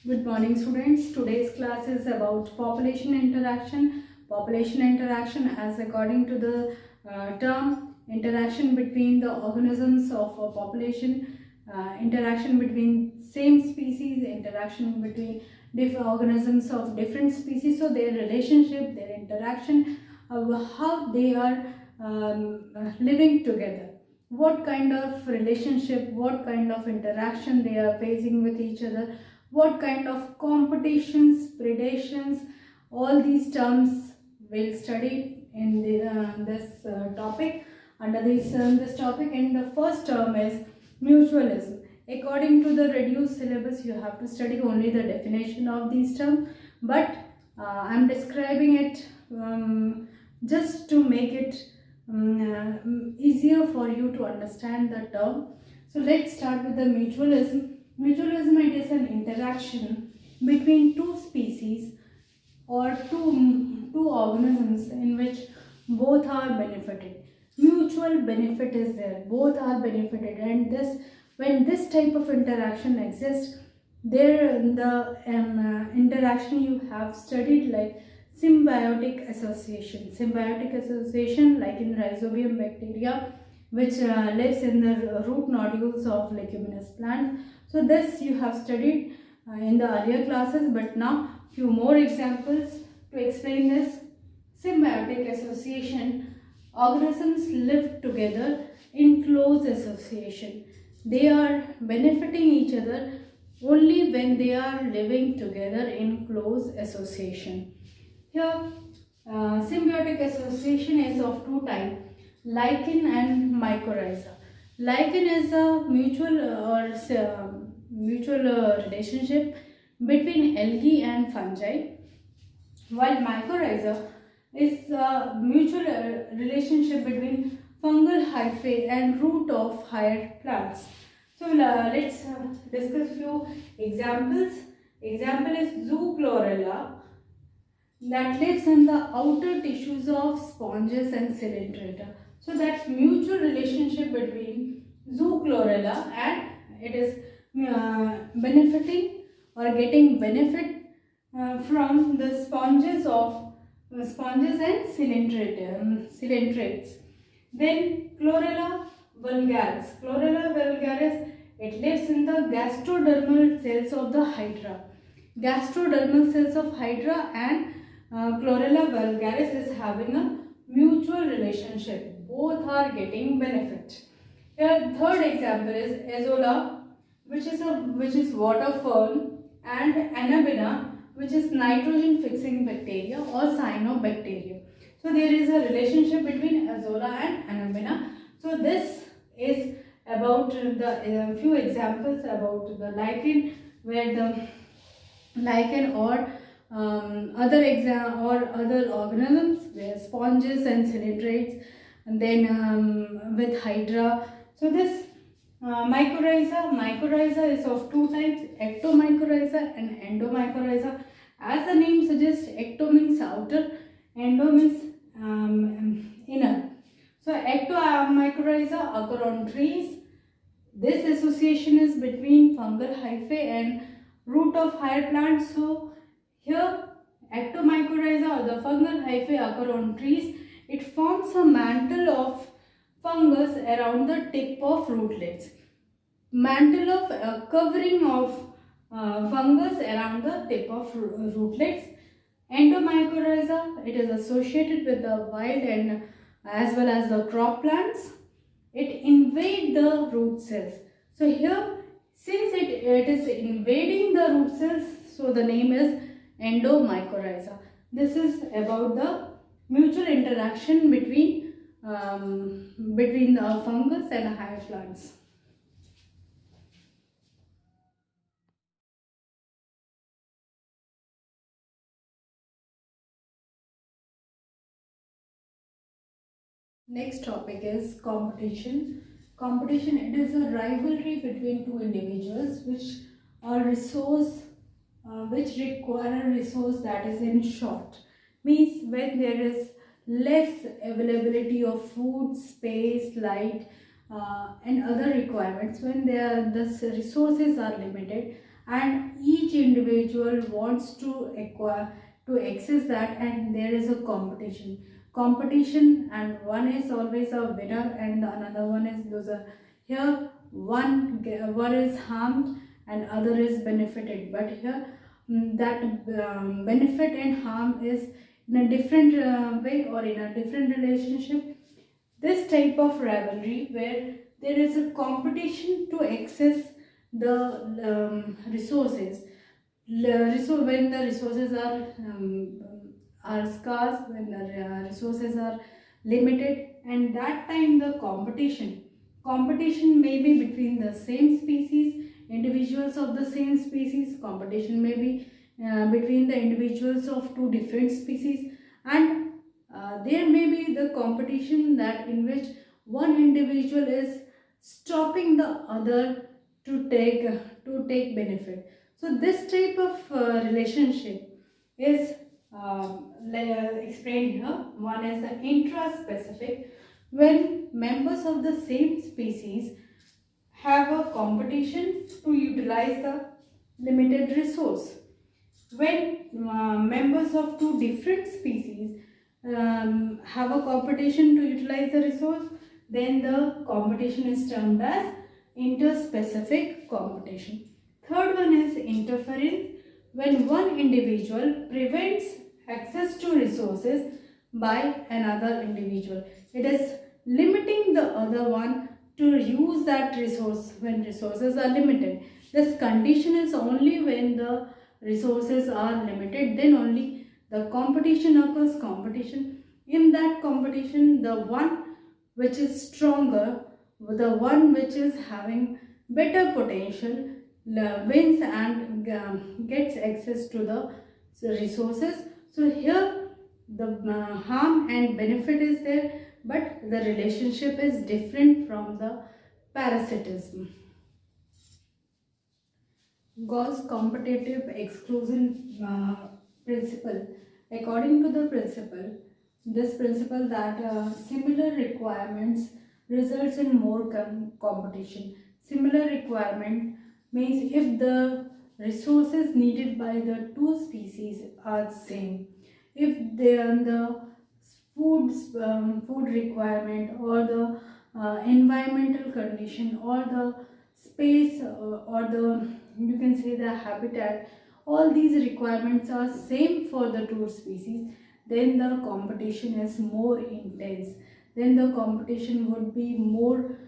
Good morning, students. Today's class is about population interaction. Population interaction, as according to the term, interaction between the organisms of a population, interaction between same species, interaction between different organisms of different species. So their relationship, their interaction, how they are living together. What kind of relationship, what kind of interaction they are facing with each other, what kind of competitions, predations, all these terms we'll study in this topic, under this topic. And the first term is mutualism. According to the reduced syllabus, you have to study only the definition of these terms, but I'm describing it just to make it easier for you to understand the term. So let's start with the mutualism. Mutualism, it is an interaction between two species or two organisms in which both are benefited. Mutual benefit is there, both are benefited, and when this type of interaction exists, there the interaction you have studied like symbiotic association. Symbiotic association, like in rhizobium bacteria, which lives in the root nodules of leguminous plants. So this you have studied in the earlier classes, but now few more examples to explain this. Symbiotic association, organisms live together in close association. They are benefiting each other only when they are living together in close association. Here, symbiotic association is of two types, lichen and mycorrhiza. Lichen is a mutual relationship between algae and fungi, while mycorrhiza is a mutual relationship between fungal hyphae and root of higher plants. So let's discuss few examples. Example is Zoochlorella, that lives in the outer tissues of sponges and ciliatrata. So that mutual relationship between Zoochlorella, and it is benefiting or getting benefit from the sponges and ciliatrates. Then Chlorella vulgaris. Chlorella vulgaris, it lives in the gastrodermal cells of the hydra. Gastrodermal cells of hydra and Chlorella vulgaris is having a mutual relationship. Both are getting benefit. Here, third example is Azolla, which is water fern, and Anabina, which is nitrogen fixing bacteria or cyanobacteria. So there is a relationship between Azolla and Anabina. So this is about the few examples about the lichen, where the lichen or other organisms, where sponges and ciliatrates, and then with hydra. So this mycorrhiza is of two types, ectomycorrhiza and endomycorrhiza. As the name suggests, ecto means outer, endo means inner. So ectomycorrhiza occur on trees. This association is between fungal hyphae and root of higher plants. So here ectomycorrhiza or the fungal hyphae occur on trees. It forms a mantle of fungus around the tip of rootlets. Mantle of covering of fungus around the tip of rootlets. Endomycorrhiza, it is associated with the wild and as well as the crop plants. It invades the root cells. So here, since it is invading the root cells, so the name is endomycorrhiza. This is about the mutual interaction between the fungus and higher plants. Next topic is competition. Competition, it is a rivalry between two individuals which require a resource that is in short. Means when there is less availability of food, space, light, and other requirements, when the resources are limited and each individual individual wants to acquire, to access that, and there is a competition, and one is always a winner and another one is loser. Here one is harmed and other is benefited, but here that benefit and harm is in a different way or in a different relationship. This type of rivalry where there is a competition to access the resources. When the resources are scarce, when the resources are limited, and that time the competition may be between the same species, individuals of the same species. Competition may be between the individuals of two different species, and there may be the competition that in which one individual is stopping the other to take benefit. So this type of relationship is explained here. One is the intraspecific, when members of the same species have a competition to utilize the limited resource. When members of two different species have a competition to utilize the resource, then the competition is termed as interspecific competition. Third one is interference, when one individual prevents access to resources by another individual. It is limiting the other one to use that resource when resources are limited. This condition is only when the resources are limited, then only the competition occurs. In that competition, the one which is stronger, the one which is having better potential wins and gets access to the resources. So here the harm and benefit is there, but the relationship is different from the parasitism. Gauss competitive exclusion principle. According to the principle, this principle that similar requirements results in more competition. Similar requirement means if the resources needed by the two species are same, if the food requirement or the environmental condition or the space or the, you can say, the habitat, all these requirements are same for the two species, then the competition is more intense, then the competition would be more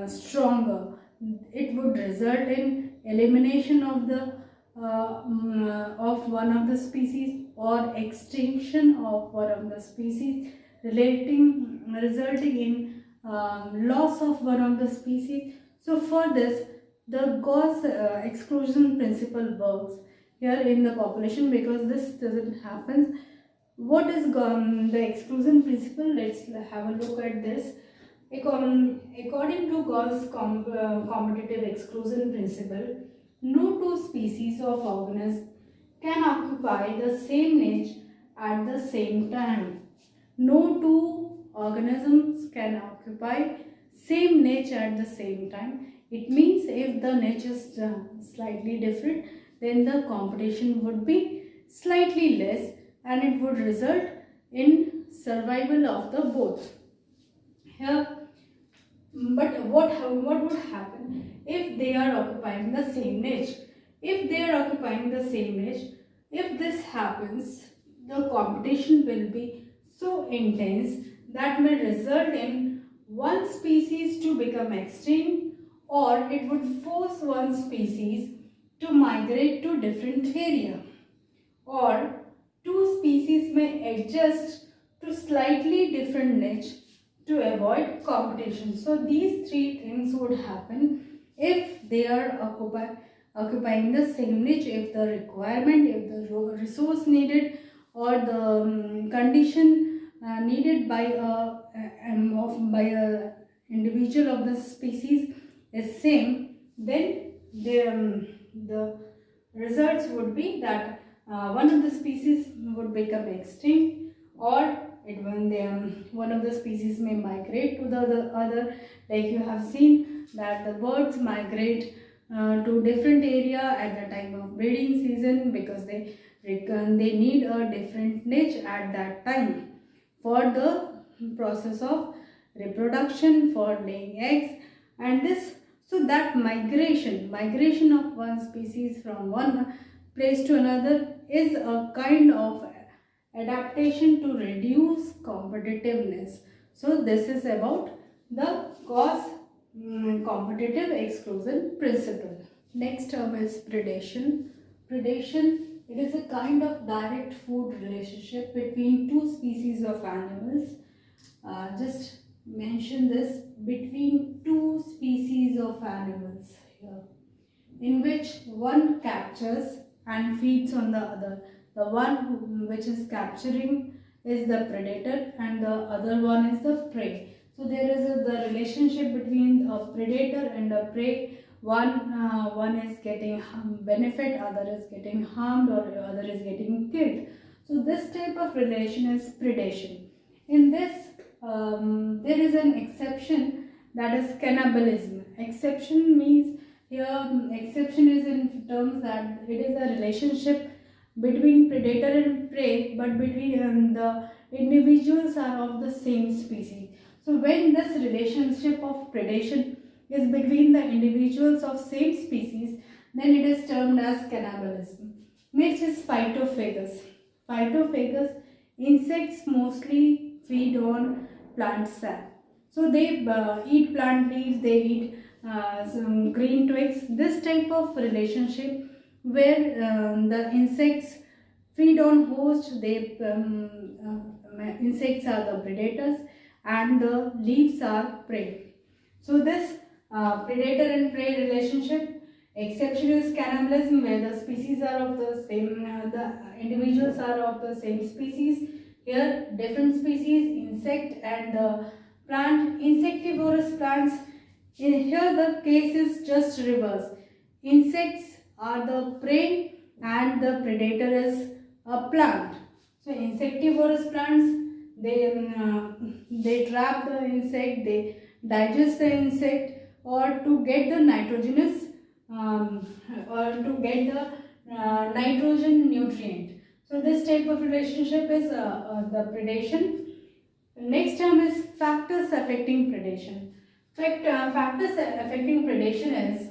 stronger. It would result in elimination of the of one of the species or extinction of one of the species, resulting in loss of one of the species. So for this, the Gauss exclusion principle works here in the population, because this doesn't happen. What is the exclusion principle? Let's have a look at this. According to Gauss competitive exclusion principle, no two species of organisms can occupy the same niche at the same time. No two organisms can occupy same niche at the same time. It means if the niche is slightly different, then the competition would be slightly less and it would result in survival of the both. Here, but what would happen if they are occupying the same niche? If they are occupying the same niche, if this happens, the competition will be so intense that may result in one species to become extinct, or it would force one species to migrate to different area, or two species may adjust to slightly different niche to avoid competition. So these three things would happen if they are occupying the same niche, if the requirement, if the resource needed or the condition needed by a individual of the species is same, then the results would be that one of the species would become extinct, or one of the species may migrate to the other. Like you have seen that the birds migrate to different area at the time of breeding season, because they need a different niche at that time for the process of reproduction, for laying eggs, and this, so that migration of one species from one place to another is a kind of adaptation to reduce competitiveness. So this is about the Gause competitive exclusion principle. Next term is predation. Predation, it is a kind of direct food relationship between two species of animals. Just mention this, between two species of animals here, in which one captures and feeds on the other. The one which is capturing is the predator and the other one is the prey. So there is the relationship between a predator and a prey. One is getting benefit, other is getting harmed, or other is getting killed. So this type of relation is predation. In this, there is an exception, that is cannibalism. Exception means here, exception is in terms that it is a relationship between predator and prey, but between the individuals are of the same species. So when this relationship of predation is between the individuals of same species, then it is termed as cannibalism. Next is phytophagous. Phytophagous, insects mostly feed on plant sap. So they eat plant leaves, they eat some green twigs. This type of relationship where the insects feed on host, insects are the predators and the leaves are prey. So this predator and prey relationship, exception is cannibalism, where the species are of the same, the individuals are of the same species. Here different species, insect and plant, insectivorous plants. Here the case is just reverse. Insects are the prey and the predator is a plant. So insectivorous plants, they trap the insect, they digest the insect, or to get the nitrogenous or to get the nitrogen nutrient. So this type of relationship is the predation. Next term is factors affecting predation. Factors affecting predation is,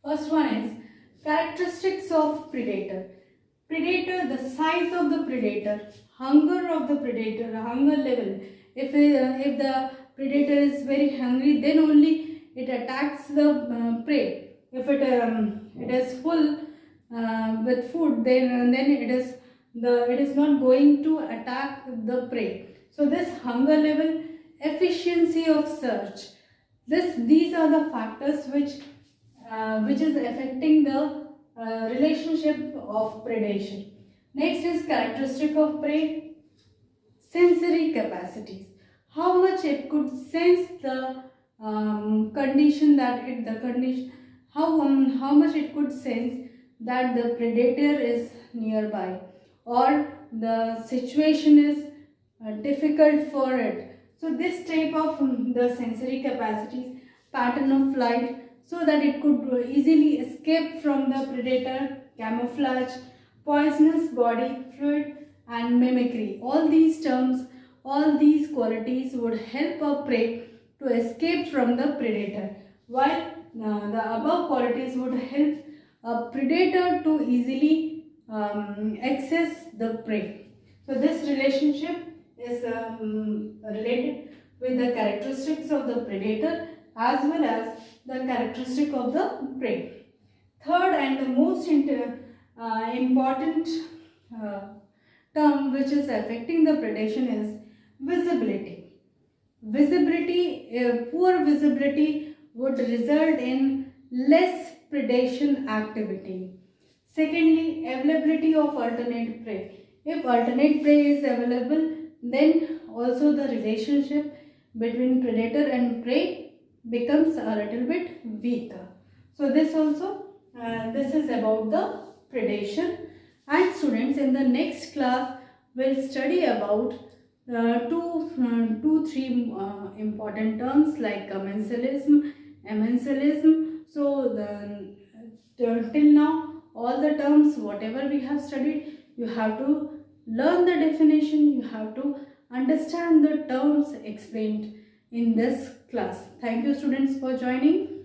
first one is characteristics of predator. Predator, the size of the predator, hunger of the predator, hunger level. If the predator is very hungry, then only it attacks the prey. If it is full with food, then it is not going to attack the prey. So this hunger level, efficiency of search. These are the factors which is affecting the relationship of predation. Next is characteristic of prey, sensory capacities. How much it could sense the condition that how much it could sense that the predator is nearby, or the situation is difficult for it. So this type of the sensory capacities, pattern of flight, so that it could easily escape from the predator, camouflage, poisonous body fluid, and mimicry. All these terms, all these qualities would help a prey to escape from the predator, while the above qualities would help a predator to easily access the prey. So this relationship is related with the characteristics of the predator as well as the characteristic of the prey. Third and the most important term which is affecting the predation is visibility. Poor visibility would result in less predation activity. Secondly, availability of alternate prey. If alternate prey is available, then also the relationship between predator and prey becomes a little bit weaker. So this is about the predation. And students, in the next class we'll study about three important terms like commensalism Mutualism. So till now, all the terms whatever we have studied, you have to learn the definition, you have to understand the terms explained in this class. Thank you students for joining.